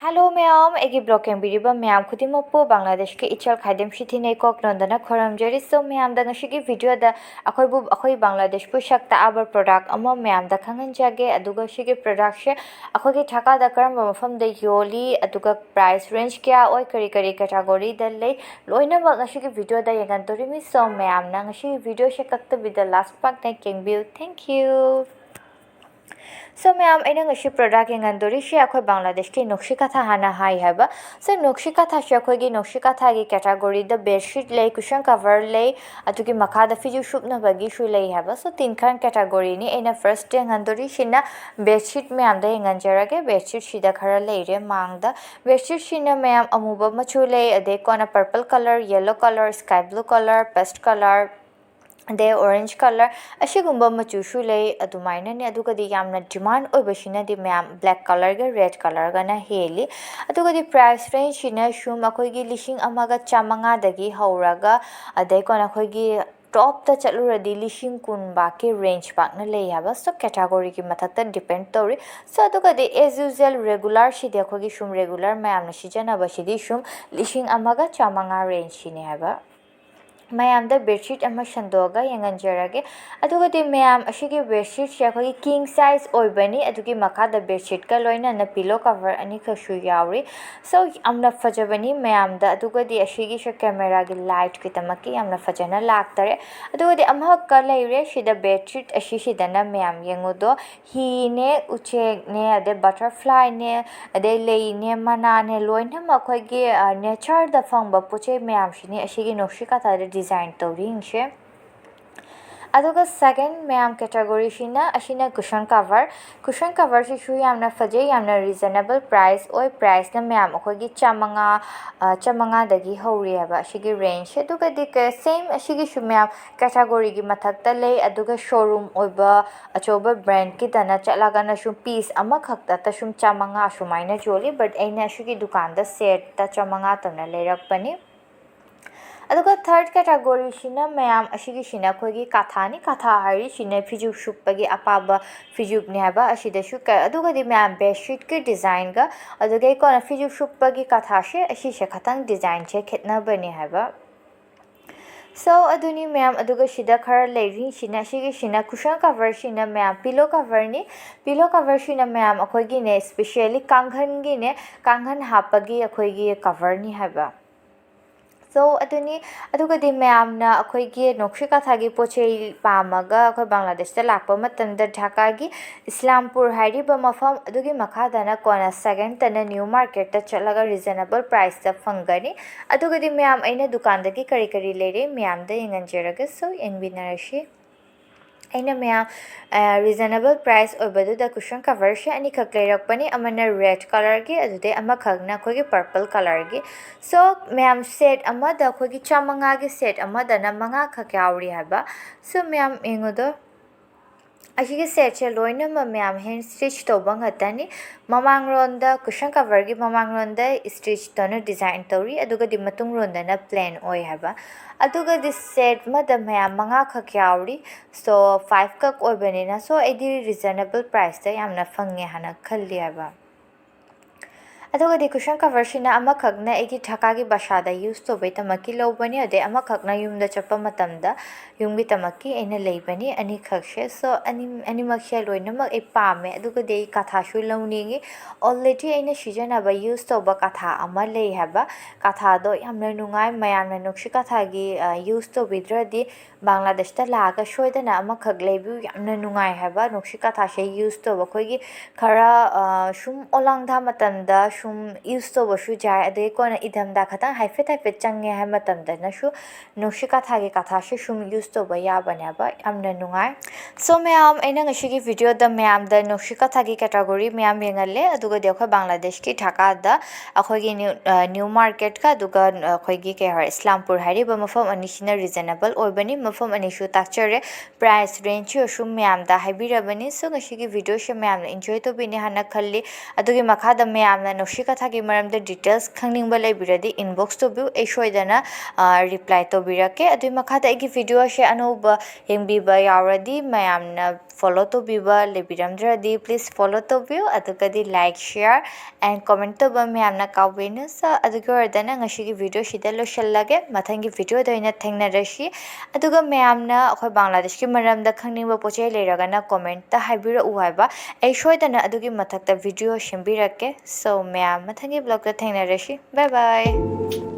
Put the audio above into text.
Hello ma'am, egi blogging biriba ma'am khudimokpu Bangladesh ke ichal khaidem shithine kok nondana khoramjari so ma'am da ngashigi video da akhoi Bangladesh pu shakta aber product ama ma'am da khangan jage aduga shigi product she akhoi ki thaka da karamba mafam da yoli aduga price range kya oi kari category da lei loina ba ngashigi video da yangan torimi so ma'am na ngashigi video she kakta with the last part na king view. Thank you. So ma'am, I know she product yang andori she akhoi Bangladesh ki Nakshi Kantha hana hai haba. So Nakshi Kantha she akhoi gi Nakshi Kantha gi category the bedsheet lay cushion cover lay atuki makha da fiju shup na bagi shu lay haba. So tin khan category ni ena first yang andori she na bedsheet ma'am da yang anjara ke bedsheet she da khara lay re mang da bedsheet she na ma'am amuba machu lay ade kona purple color, yellow color, sky blue color, past color de orange color ashigumba machu shu lay adumaina ne adugadi yamna demand oibashina di ma'am black color ga red color ga na heli adugadi price range shina shum akhoi gi lishing amaga chamanga dagi hauraga adai kona khoi gi top ta chaluradi lishing kun ba ke range pak na lay haba so category ki mathakta depend tori so adugadi as usual regular shi de khoi gi shum regular ma'am na shijana ba shidi shum lishing amaga chamanga range shine haba Ma'am the bedsheet ama shandoga yanganjarage adugadi ma'am ashigi bedsheet shakhoi king size oibani adugi makha the bedsheet ka loina na pillow cover ani khashu yauri so amna fajabani ma'am da adugadi ashigi sha camera gi light ki tamaki amna fajana laktare adugadi amha ka leire shida bedsheet ashi shidana ma'am yangodo hi ne uche ne ade butterfly ne ade lei ne mana ne loina makhoi gi nature da fangba puche ma'am shini ashigi Nakshi Kantha design tawring she aduga second ma'am category shina ashina cushion cover shi shu yamna faje yamna reasonable price oi price na ma'am akhoi chamanga dagi hori haba shigi range aduga dik same ashigi shu ma'am category gi mathakta lay aduga showroom oiba achoba brand ki tana chalaga na shu piece ama khakta ta shum chamanga shumaina joli but aina ashigi dukan da set ta chamanga tana lerak pani aduga third category shina ma'am ashigi shina khogi katha hari shina fiju shupagi apaba fiju ne haba ashida shuka aduga di ma'am bedsheet ki design ga aduga ikona fiju shupagi katha she ashi she khatang design che khetna bani haba so aduni ma'am aduga shida khara leiri shina shigi shina cushion cover shina ma'am pillow cover shina ma'am akhoi gi ne especially kanghan hapagi akhoi gi cover ni haba so adugadi ma'am na akhoi gi Nakshi Kantha gi pochei pamaga akhoi Bangladesh ta lakpa matamda Dhaka gi Islampur hariba mafam adugi makha dana kona second tana new market ta chalaga reasonable price ta fangani adugadi ma'am aina dukan da gi kari leire ma'am da yanganjeraga so yanbinarashi aina ma'am reasonable price oibadu da cushion cover she ani khak leirakpani amana red color gi adude ama khagna khoi gi purple color gi so ma'am set ama da khoi gi chamanga gi set ama da na manga khak yauri haba so ma'am engodo ashigi set che loina ma ma'am hand stitch to bangatani mamang ronda cushion cover gi mamang ronda stitch tona design tori aduga di matung ronda na plain oi haba aduga this set ma da ma'am manga khak yauri so 5 kak oibani na so edi reasonable price ta yamna fange hana khalli haba aduga di cushion cover shina ama khagna egi Dhaka gi bashada use to bai tamaki lobani ade ama khagna yumda chappa matamda yumgi tamaki ena leibani ani khakshe so ani maksha loina mak e pame aduga de katha shu lawningi already ena shijana ba use to ba katha ama lei haba katha do yamna nungai mayam na Nakshi Kantha gi use to bidradi Bangladesh ta laga shoidana ama khag leibu yamna nungai haba Nakshi Kantha she use to ba khoi gi khara shum olangda matamda shum use to bashu jai ade kona idam da khatang haifet change ha matamda na shu Nakshi Kantha gi katha she shum use to ba ya bana ba amna nungai so ma'am aina ngashigi video da ma'am da Nakshi Kantha gi category ma'am yengalle aduga dekho Bangladesh ki Dhaka da akhoi gi new market ka aduga akhoi gi ke har Islampur hari ba mafam ani shina reasonable oibani mafam ani shu takchere price range yo shum ma'am da haibirabani so ngashigi video she ma'am enjoy to bini hana khalli adugi makha da ma'am na Nakshi Kantha gi maram da details khangning ba leibiradi inbox to view e shoidana reply to birake adui makha da egi video she anoba yengbi ba yauradi ma'am na follow tawbiba lebiramdradi please follow tawbiu adugadi like share and comment tawba myamna kawbenu sa adugi ordana ngashigi video shida loshallage mathangi video da ina thengnarashi aduga myamna akhoi Bangladesh ki maramda khangningba pochai leiragana comment ta haibira uaiba ai shoidana adugi mathakta video shembirake so myam mathangi blog da thengnarashi bye bye